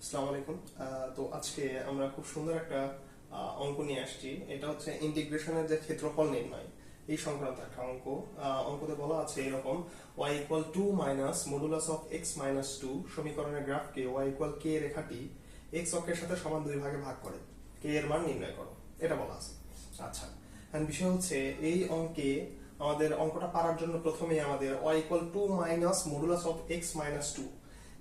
আসসালামু আলাইকুম। তো আজকে আমরা খুব সুন্দর একটা অঙ্ক নিয়ে আসছি। এটা হচ্ছে ইন্টিগ্রেশনের যে ক্ষেত্রফল নির্ণয় এই সংক্রান্ত একটা অঙ্ক। অঙ্কতে বলা আছে এরকম: y equal 2 minus modulus of x minus 2 সমীকরণের গ্রাফকে y ইকুয়াল k রেখাটি x অক্ষের সাথে সমান দুই ভাগে ভাগ করে k এর মান নির্ণয় করো, এটা বলা আছে। আচ্ছা, এখন বিষয় হচ্ছে এই অঙ্কে আমাদের অঙ্কটা পারার জন্য প্রথমেই আমাদের y equal 2 minus modulus of x minus 2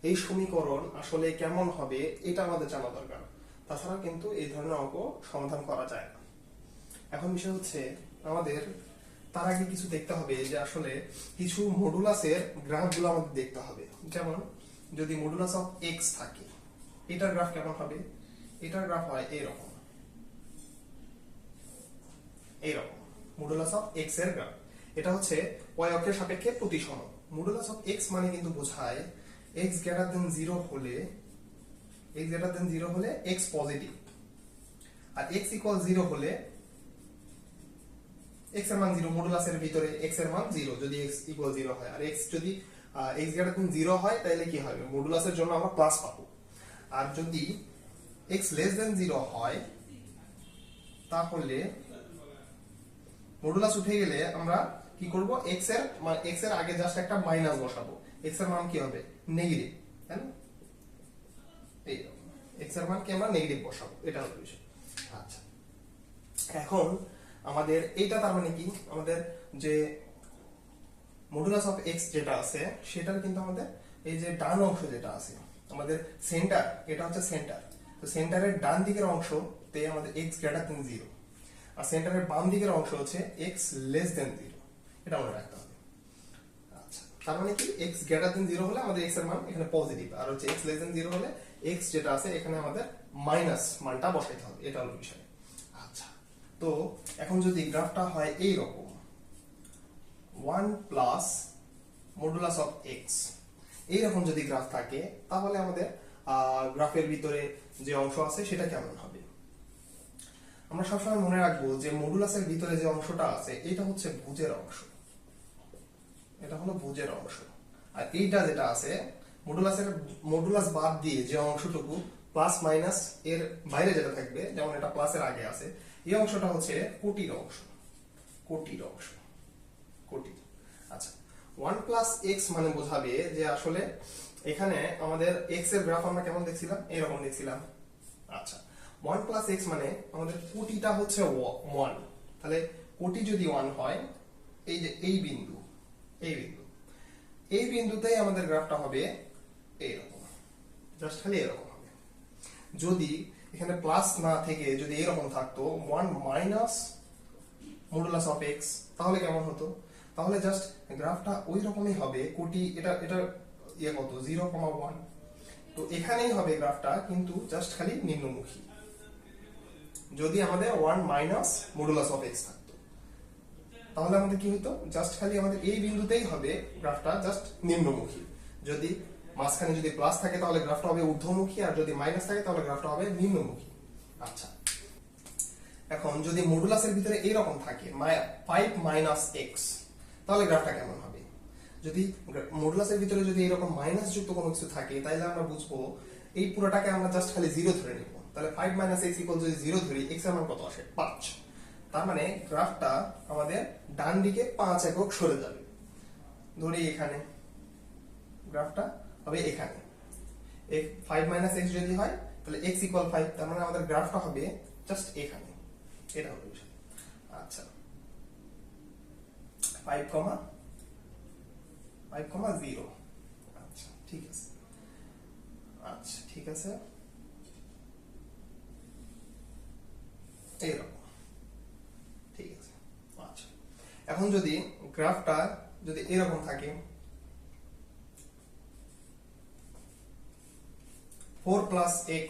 এই সমীকরণ আসলে কেমন হবে এটা আমাদের জানা দরকার। তাছাড়া কিন্তু এই ধরনের অঙ্ক সমাধান করা যায় না। এখন বিষয় হচ্ছে আমাদের তার আগে কিছু দেখতে হবে যে আসলে কিছু মডুলাসের গ্রাফগুলো আমাদের দেখতে হবে। যেমন যদি মডুলাস অফ x থাকে, এটার গ্রাফ কেমন হবে? এটার গ্রাফ হয় এইরকম এইরকম মডুলাস অফ x এর গ্রাফ। এটা হচ্ছে y অক্ষের সাপেক্ষে প্রতিসম। মডুলাস অফ x মানে কিন্তু বোঝায় x গ্রেটার দেন 0 হলে x পজিটিভ, আর x ইকুয়াল 0 হলে x এর মান 0, মডুলাসের ভিতরে x এর মান 0 যদি x ইকুয়াল 0 হয়। আর x যদি x গ্রেটার দেন 0 হয় তাহলে কি হবে? মডুলাসের জন্য আমরা প্লাস পাবো। আর যদি x লেস দেন 0 হয় তাহলে মডুলাস উঠে গেলে আমরা কি করব? x এর আগে জাস্ট একটা মাইনাস বসাবো। x এর মান কি হবে? নেগেটিভ, তাই না? এই x এর মান কি আমরা নেগেটিভ বসাবো, এটা হলো বিষয়। আচ্ছা, এখন আমাদের এইটা তার মানে কি, আমাদের যে মডুলাস অফ x যেটা আছে সেটার কিন্তু আমাদের এই যে ডান অংশ যেটা আছে, আমাদের সেন্টার, এটা হচ্ছে সেন্টার। তো সেন্টারের ডান দিকের অংশতে আমাদের x গ্রেটার দেন 0, আর সেন্টারের বাম দিকের অংশ হচ্ছে x লেস দেন 0, এটা মনে রাখতে হবে। আচ্ছা, তার মানে কি x গ্রেটার দেন 0 হলে আমাদের x এর মান এখানে পজিটিভ, আর হচ্ছে x লেস দেন 0 হলে x যেটা আছে এখানে আমাদের মাইনাস মানটা বসাইতে হবে, এটা হলো বিষয়। আচ্ছা, তো এখন যদি গ্রাফটা হয় এই রকম 1 প্লাস মডুলাস অফ x, এইরকম যদি গ্রাফ থাকে তাহলে আমাদের গ্রাফের ভিতরে যে অংশ আছে সেটা কেমন হবে? আমরা সবসময় মনে রাখবো যে মডুলাসের ভিতরে যে অংশটা আছে এটা হচ্ছে ভুজের অংশ, এটা হলো ভুজের অংশ। আর এইটা যেটা আছে মডুলাস বাদ দিয়ে যে অংশটুকু প্লাস মাইনাস এর বাইরে যেটা থাকবে, যেমন এটা প্লাসের আগে আছে, এই অংশটা হচ্ছে কোটির অংশ। আচ্ছা, 1 প্লাস x মানে বোঝাবে যে আসলে এখানে আমাদের x এর গ্রাফ আমরা কেমন দেখছিলাম? এরকম দেখছিলাম। আচ্ছা, 1 প্লাস x মানে আমাদের কোটিটা হচ্ছে 1, তাহলে কোটি যদি 1 হয়, এই যে এই বিন্দুতেই আমাদের গ্রাফটা হবে এইরকম, জাস্ট খালি এরকম হবে। যদি এখানে প্লাস না থেকে যদি এরকম থাকতো 1 মাইনাস মডুলাস অফ x, তাহলে কেমন হতো? তাহলে জাস্ট গ্রাফটা ওই রকমই হবে। কোটি এটা কত 0,1, তো এখানেই হবে গ্রাফটা, কিন্তু জাস্ট খালি নিম্নমুখী। যদি আমাদের 1 মাইনাস মডুলাস অফ x থাকতো তাহলে আমাদের কি হতো? জাস্ট খালি আমাদের এই বিন্দুতেই হবে গ্রাফটা জাস্ট নিম্নমুখী। যদি মাঝখানে যদি প্লাস থাকে তাহলে গ্রাফটা হবে ঊর্ধ্বমুখী, আর যদি মাইনাস থাকে তাহলে গ্রাফটা হবে নিম্নমুখী। আচ্ছা, এখন যদি মডুলাসের ভিতরে এইরকম থাকে 5 মাইনাস x, তাহলে গ্রাফটা কেমন হবে? যদি মডুলাসের ভিতরে যদি এরকম মাইনাস যুক্ত কোনো কিছু থাকে তাহলে আমরা বুঝবো এই পুরোটাকে আমরা জাস্ট খালি 0 ধরে নিব। তাহলে 5 মাইনাস x ইকুয়াল যদি 0 ধরি, x এর মান কত আসে? 5। তার মানে গ্রাফটা আমাদের ডান দিকে 5 একক সরে যাবে। ধরি এখানে গ্রাফটা হবে এখানে 5 মাইনাস x যদি হয় তাহলে x ইকুয়াল 5, তার মানে আমাদের গ্রাফটা হবে জাস্ট এখানে, এটা হলো বিষয়। আচ্ছা, 5,0। আচ্ছা, ঠিক আছে। এইরকম, ঠিক আছে। আচ্ছা, এখন যদি গ্রাফটা যদি এরকম থাকে 4 প্লাস x,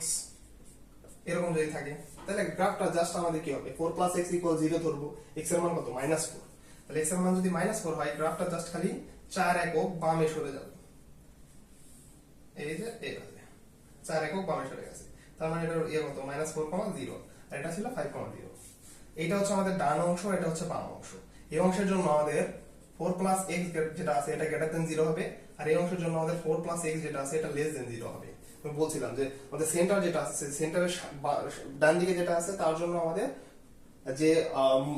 এরকম যদি থাকে তাহলে গ্রাফটা জাস্ট আমাদের কি হবে? 4 প্লাস x ইকুয়াল 0 ধরবো, x এর মান কত? -4। তাহলে x এর মান যদি -4 হয়, গ্রাফটা জাস্ট খালি 4 একক বামে সরে যাবে। এই যে এইভাবে 4 একক বামে সরে গেছে, তার মানে এটা কত? -4,0, আর এটা ছিল 5,0। এইটা হচ্ছে আমাদের ডান অংশ, এটা হচ্ছে বাম অংশ। এই অংশের জন্য আমাদের 4 প্লাস x যেটা আছে এটা গ্রেটার দেন 0 হবে, আর এই অংশের জন্য আমাদের 4 প্লাস x যেটা আছে এটা লেস দেন 0 হবে। তো আমি বলছিলাম যে আমাদের সেন্টার যেটা আছে সেন্টারের ডান দিকে যেটা আছে তার জন্য আমাদের যে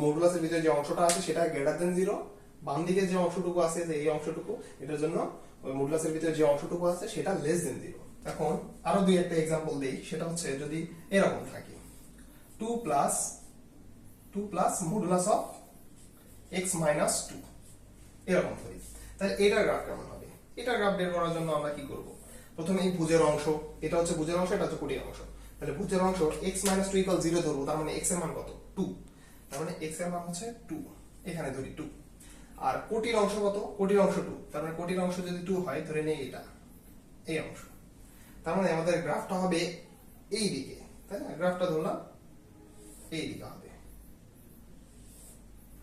মডুলাসের ভিতরে যে অংশটা আছে সেটা গ্রেটার দেন 0, বাম দিকে যে অংশটুকু আছে যে এই অংশটুকু এটার জন্য ওই মডুলাসের ভিতরে যে অংশটুকু আছে সেটা লেস দেন 0। এখন আরো দুই একটা एग्जांपल দেই, সেটা হচ্ছে যদি এরকম থাকে 2 plus modulus of x minus 2 এরকম ধরি, তাহলে এটার গ্রাফ কেমন হবে? এটার গ্রাফ বের করার জন্য আমরা কি করব? প্রথমে এই ভুজের অংশ, এটা হচ্ছে ভুজের অংশ, এটা হচ্ছে কোটির অংশ, তাহলে ভুজের অংশ x মাইনাস 2 ইকুয়াল 0 ধরবো, তার মানে x এর মান কত? 2, তার মানে x এর মান হচ্ছে 2, এখানে ধরি 2। আর কোটির অংশ কত? কোটির অংশ 2, তার মানে কোটির অংশ যদি 2 হয় ধরে নেই এটা এই অংশ, তার মানে আমাদের গ্রাফটা হবে এই দিকে, তাই না? গ্রাফটা ধরলাম এই দিকে হবে,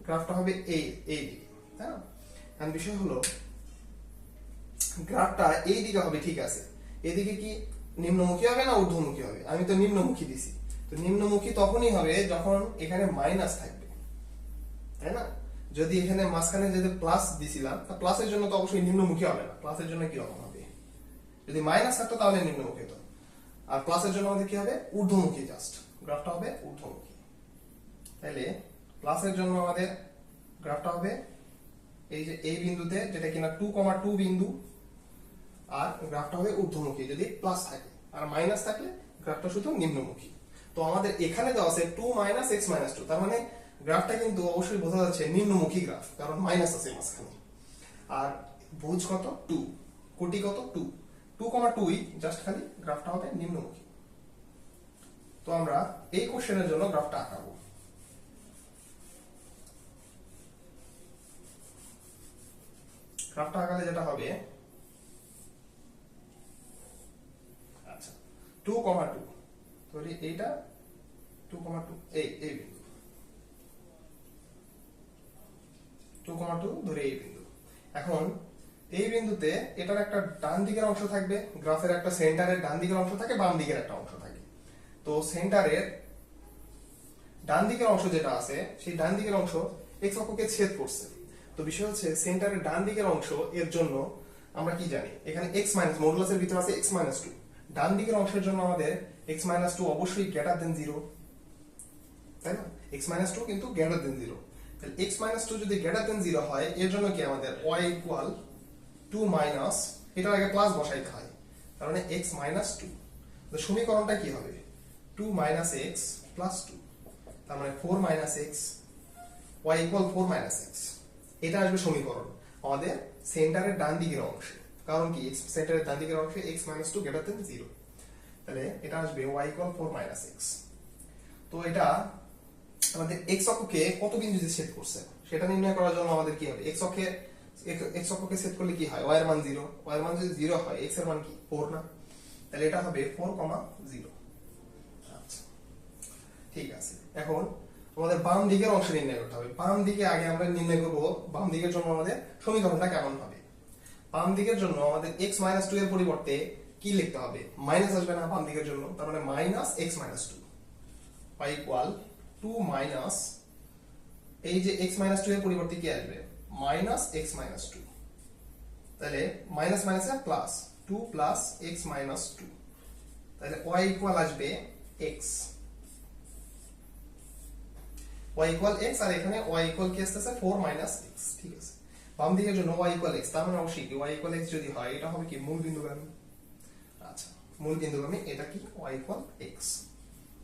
গ্রাফটা হবে এই দিকে, তাই না? আর বিষয় হলো গ্রাফটা এই দিকে হবে, ঠিক আছে, এদিকে কি নিম্নমুখী হবে না ঊর্ধ্বমুখী হবে? আমি তো নিম্নমুখী দিছি, তো নিম্নমুখী তখনই হবে যখন এখানে মাইনাস থাকবে, তাই না? যদি এখানে মাঝখানে যদি প্লাস দিছিলাম, তা প্লাসের জন্য তো অবশ্যই নিম্নমুখী হবে না, প্লাসের জন্য কি রকম হবে? যদি মাইনাস থাকতো তাহলে নিম্নমুখী হতো, আর প্লাসের জন্য আমাদের কি হবে? ঊর্ধ্বমুখী, জাস্ট গ্রাফটা হবে ঊর্ধ্বমুখী। তাহলে প্লাসের জন্য আমাদের গ্রাফটা হবে এই যে এই বিন্দুতে, যেটা কিনা 2,2 বিন্দু, আর গ্রাফটা হবে ঊর্ধ্বমুখী যদি প্লাস থাকে, আর মাইনাস থাকলে গ্রাফটা শুধু নিম্নমুখী। তো আমাদের এখানে দেওয়া আছে 2 মাইনাস x মাইনাস 2, তার মানে গ্রাফটা কিন্তু অবশ্যই বোঝা যাচ্ছে নিম্নমুখী গ্রাফ, কারণ মাইনাস আছে মাঝখানে। আর ভুজ কত? 2, কোটি কত? 2, 2,2, জাস্ট খালি গ্রাফটা হবে নিম্নমুখী। তো আমরা এই কোশ্চেনের জন্য গ্রাফটা আঁকাবো। গ্রাফটা আঁকালে যেটা হবে, আচ্ছা 2,2 ধরি, এইটা 2,2 এই বিন্দু, 2,2 ধরে এই বিন্দু। এখন এই বিন্দুতে এটার একটা ডান দিকের অংশ থাকবে, গ্রাফের একটা সেন্টারের ডান দিকের অংশ থাকে, বাম দিকের একটা অংশ থাকে। তো সেন্টারের ডান দিকের অংশ যেটা আছে সেই ডান দিকের অংশ x অক্ষকে ছেদ করছে। তো বিষয় হচ্ছে সেন্টারের ডান দিকের অংশ এর জন্য আমরা কি জানি, এখানে x মাইনাস মডুলাসের ভিতরে আছে x মাইনাস 2, ডান দিকের অংশের জন্য আমাদের x মাইনাস 2 অবশ্যই গ্রেটার দেন 0, তাই না? x মাইনাস 2 কিন্তু গ্রেটার দেন 0, তাহলে x মাইনাস 2 যদি গ্রেটার দেন 0 হয়, এর জন্য কি আমাদের y ইকুয়াল 2 মাইনাস, এটার আগে প্লাস বসাইতে হয়, তার মানে x মাইনাস 2। তো সমীকরণটা কি হবে? 2 মাইনাস x প্লাস 2, তার মানে 4 minus x, y equal 4 minus x, এটা আসবে সমীকরণ আমাদের সেন্টারের ডান দিকের অংশে। কারণ কি সেন্টারের ডান দিকের অংশে x মাইনাস 2 গ্রেটার দেন 0, তাহলে এটা আসবে y ইকুয়াল 4 মাইনাস x। তো এটা আমাদের x অক্ষকে কত বিন্দুতে ছেদ করছে সেটা নির্ণয় করার জন্য আমাদের কি হবে? x অক্ষকে ছেদ করলে কি হয়? y এর মান 0, y এর মান যদি 0 হয় x এর মান কি 4 না? তাহলে এটা হবে 4,0। আচ্ছা ঠিক আছে, এখন আমাদের বাম দিকের অংশ নির্ণয় করতে হবে। বাম দিকে আগে আমরা নির্ণয় করব বাম দিকের জন্য আমাদের সমীকরণটা কেমন হবে। বাম দিকের জন্য আমাদের x মাইনাস 2 এর পরিবর্তে কি লিখতে হবে? মাইনাস আসবে না বাম দিকের জন্য, তার মানে minus x minus 2, y equal 2 minus, এই যে x মাইনাস 2 এর পরিবর্তে কি আসবে? মাইনাস x মাইনাস 2, তাহলে মাইনাস মাইনাসে প্লাস, 2 প্লাস x মাইনাস 2, তাহলে y ইকুয়াল আসবে x, y ইকুয়াল x, আর এখানে y ইকুয়াল কি আসছে? 4 মাইনাস x, ঠিক আছে। বাম দিকের জন্য y ইকুয়াল x, তার মানে অবশ্যই y ইকুয়াল x যদি হয় এটা হবে কি মূল বিন্দুগামী। আচ্ছা মূল বিন্দুগামী, এটা কি y ইকুয়াল x।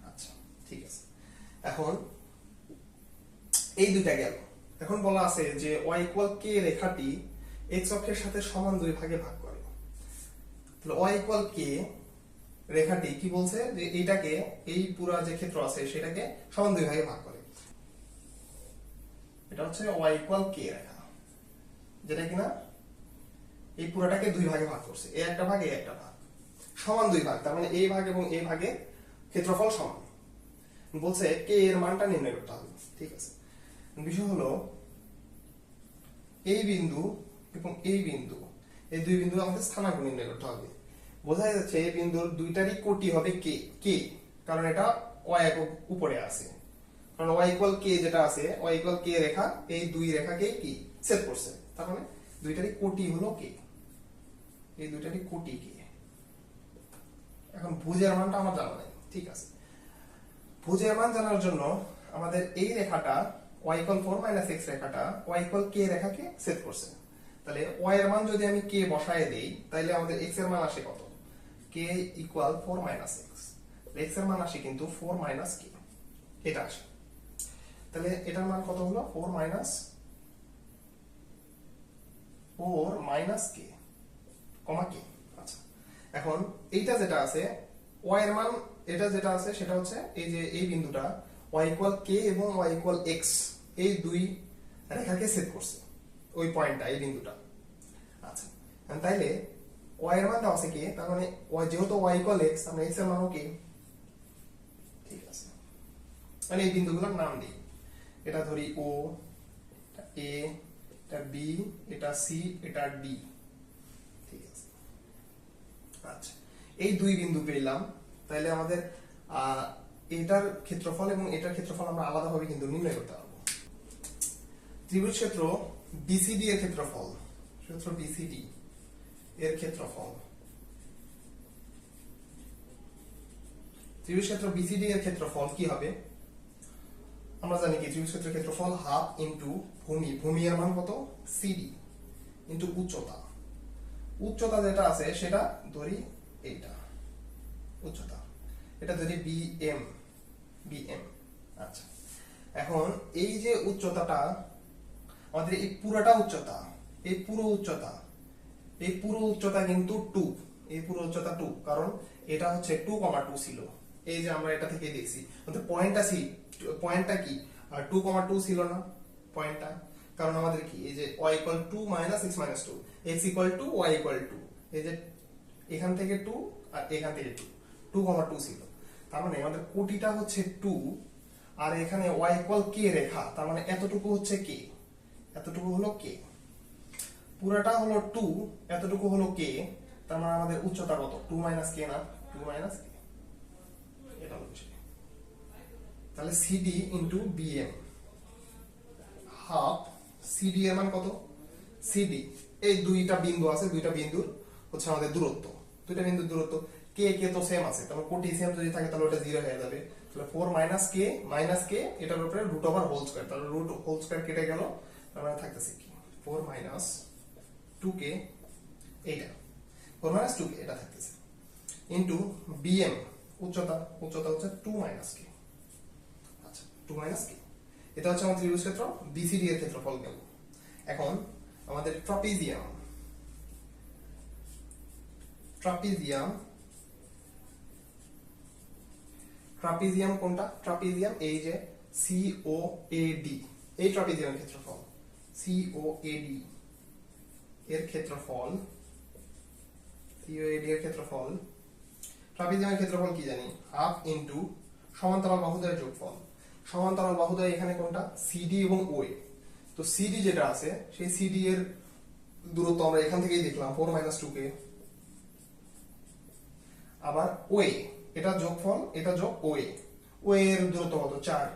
আচ্ছা ঠিক আছে, এখন এই দুইটা গেল। এখন বলা আছে যে y ইকুয়াল k রেখাটি x অক্ষের সাথে সমান দুই ভাগে ভাগ করে। তাহলে y ইকুয়াল k রেখাটি কি বলছে? যে এইটাকে, এই পুরো যে ক্ষেত্র আছে সেটাকে সমান দুই ভাগে ভাগ করে। এটা হচ্ছে y ইকুয়াল k রেখা, যেটা কিনা এই পুরোটাকে দুই ভাগে ভাগ করছে, এই একটা ভাগ এই একটা ভাগ, সমান দুই ভাগ, তার মানে এই ভাগ এবং এই ভাগে ক্ষেত্রফল সমান। বলছে k এর মানটা নির্ণয় করতে হবে, ঠিক আছে। বিষয় হলো এই বিন্দু এবং এই বিন্দু, এই দুই বিন্দু আমাদের স্থানাঙ্ক নির্ণয় করতে হবে। বোঝা যাচ্ছে এই বিন্দুর দুইটারই কোটি হবে k, কারণ এটা y একক উপরে আছে, কারণ y ইকুয়াল k যেটা আছে, y ইকুয়াল k রেখা এই দুই রেখাকে কি ছেদ করছে, তার মানে দুইটারই কোটি হলো k, এই দুইটারই কোটি k। এখন ভুজের মানটা আমার জানা নাই, ঠিক আছে। ভুজের মান জানার জন্য আমাদের এই রেখাটা y = 4 - x রেখাটা y = k রেখাকে সেট করছে। তাহলে y এর মান যদি আমি k বসায় দেই তাহলে আমাদের x এর মান আসে কত? k = 4 - x। x এর মান আসে কিন্তু 4 - k, এটা আসে। তাহলে এটার মান কত হলো? 4 - k, k। আচ্ছা, এখন এইটা যেটা আছে y এর মান, এটা যেটা আছে সেটা হচ্ছে এই যে এই বিন্দুটা y = k এবং y = x, এই দুই রেখাকে সেট করছে ওই পয়েন্টটা, এই বিন্দুটা। আচ্ছা, তাইলে y এর মান দেওয়া আছে k, তার মানে যেহেতু y = x, আমরা x এর মানও k, ঠিক আছে। মানে এই বিন্দুগুলোর নাম দিই, এটা ধরি o, এটা a, এটা b, এটা c, এটা d, ঠিক আছে। আচ্ছা, এই দুই বিন্দু পেলাম। তাহলে আমাদের এটার ক্ষেত্রফল এবং এটার ক্ষেত্রফল আমরা আলাদাভাবে কিন্তু নির্ণয় করতে পারবো। ত্রিভুজ ক্ষেত্র BCD এর ক্ষেত্রফল, ক্ষেত্র BCD এর ক্ষেত্রফল, ত্রিভুজ ক্ষেত্র BCD এর ক্ষেত্রফল কি হবে? আমরা জানি কি ত্রিভুজ ক্ষেত্রের ক্ষেত্রফল হাফ ইনটু ভূমি, ভূমি এর মান কত? CD ইনটু উচ্চতা, উচ্চতা যেটা আছে সেটা ধরি এইটা উচ্চতা, এটা ধরি BM, আচ্ছা। এখন এই যে উচ্চতাটা আমাদের, এই পুরোটা উচ্চতা, এই পুরো উচ্চতা কিন্তু 2, এই পুরো উচ্চতা 2, কারণ এটা হচ্ছে 2,2 ছিল, এই যে আমরা এটা থেকে দেখছি। অর্থাৎ পয়েন্টটা কি 2,2 ছিল না পয়েন্টটা, কারণ আমাদের কি এই যে y = 2 - x - 2, x = 2, y = 2, এই যে এখান থেকে 2 আর এখান থেকে 2,2 ছিল। তার মানে আমাদের কোটিটা হচ্ছে 2, আর এখানে y = k রেখা, তার মানে এতটুকু হচ্ছে k, এতটুকু হলো k, পুরাটা হলো 2, এতটুকু হলো k, তার মানে আমাদের উচ্চতা কত? 2 - k না, 2 - k, এটা হচ্ছে। তাহলে CD into BM, half CD এর মান কত? CD, এই দুইটা বিন্দু আছে, দুইটা বিন্দুর হচ্ছে আমাদের দূরত্ব, দুইটা বিন্দুর দূরত্ব, k তো সেম আছে, তাহলে কোটি সেম যদি থাকে তাহলে ওটা 0 হয়ে যাবে। তাহলে 4 - k এটার উপরে √/হোল স্কয়ার, তাহলে √হোল স্কয়ার কেটে গেল, তার মানে থাকতেছে কি 4 - 2k, এইটা 4 - 2k এটা থাকতেছে, ইনটু BM উচ্চতা হচ্ছে 2 - k। আচ্ছা, 2 - k, এটা হচ্ছে আমাদের ত্রিভুজ ক্ষেত্র BCD এর ক্ষেত্রফল গেল। এখন আমাদের ট্রাপিজিয়াম কোনটা? ট্রাপিজিয়াম এই যে COAD, এই ট্রাপিজিয়ামের ক্ষেত্রফল, COAD এর ক্ষেত্রফল, ট্রাপিজিয়ামের ক্ষেত্রফল কি জানি? হাফ ইনটু সমান্তরাল বাহুদ্বয়ের যোগফল। সমান্তরাল বাহুদ্বয় এখানে কোনটা? CD এবং OA। তো CD যেটা আছে সেই CD এর দূরত্ব আমরা এখান থেকেই দেখলাম 4 - 2k, আবার OA এটা যোগফল, এটা যোগ OA, এর দূরত্ব কত? 4,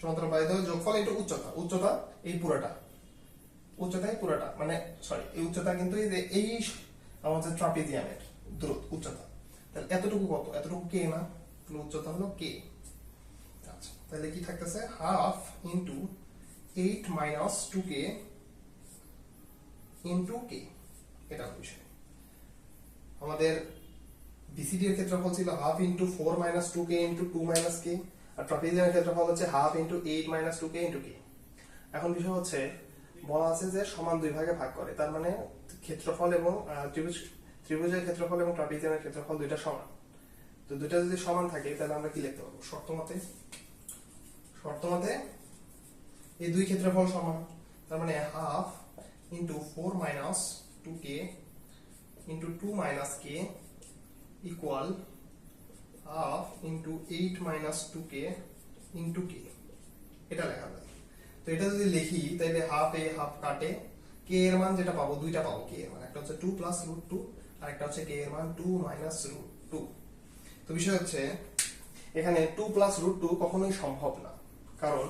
সমান্তরাল বাহুদ্বয়ের যোগফল ইনটু উচ্চতা এই পুরোটা, মানে সরি, এই উচ্চতা কিন্তু এই আমাদের ট্রাপিজিয়ামের উচ্চতা, তাহলে এতটুকু কত? এতটুকু k না, তাহলে উচ্চতা হলো k। আচ্ছা, তাহলে কি থাকতেছে? Half into 8 - 2k into k, এটা বিষয়। আমাদের BCD এর ক্ষেত্রফল ছিল half into 4 - 2k into 2 - k, আর ট্রাপিজিয়ামের ক্ষেত্রফল হচ্ছে half into 8 - 2k into k। এখন বিষয় হচ্ছে বলা আছে যে সমান দুই ভাগে ভাগ করে, তার মানে ক্ষেত্রফল এবং ত্রিভুজের ক্ষেত্রফল এবং ট্রাপিজিয়ামের ক্ষেত্রফল দুইটা সমান। তো দুইটা যদি সমান থাকে তাহলে আমরা কি লিখতে পারবো? শর্ত মতে এই দুই ক্ষেত্রফল সমান, তার মানে half into 4 - 2k into 2 - k equal half into 8 - 2k into k, এটা লেখা যায়। তো এটা যদি লিখি তাহলে হাফ এ হাফ কাটে, k এর মান যেটা পাবো, দুইটা পাবো k এর মান, একটা হচ্ছে 2 + √2 আর একটা হচ্ছে k এর মান 2 - √2। তো বিষয় হচ্ছে এখানে 2 + √2 কখনোই সম্ভব না, কারণ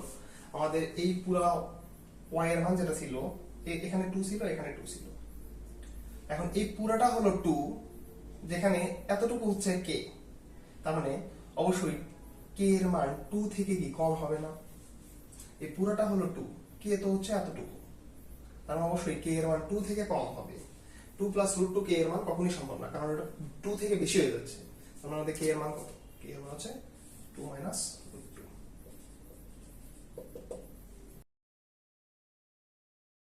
আমাদের এই পুরা y এর মান যেটা ছিল, এখানে 2 ছিল, এখানে 2 ছিল। এখন এই পুরাটা হলো 2, যেখানে এতটুকু হচ্ছে কে, তার মানে অবশ্যই কে এর মান 2 থেকে কি কম হবে না? এই পুরোটা হলো 2, কে তো হচ্ছে এতটুকু, তার মানে অবশ্যই কে এর মান 2 থেকে কম হবে। 2 প্লাস রুট 2 কে এর মান কখনোই সম্ভব না, কারণ এটা 2 থেকে বেশি হয়ে যাচ্ছে। তার মানে আমাদের কে এর মান কত? কে এর মান হচ্ছে 2 মাইনাস রুট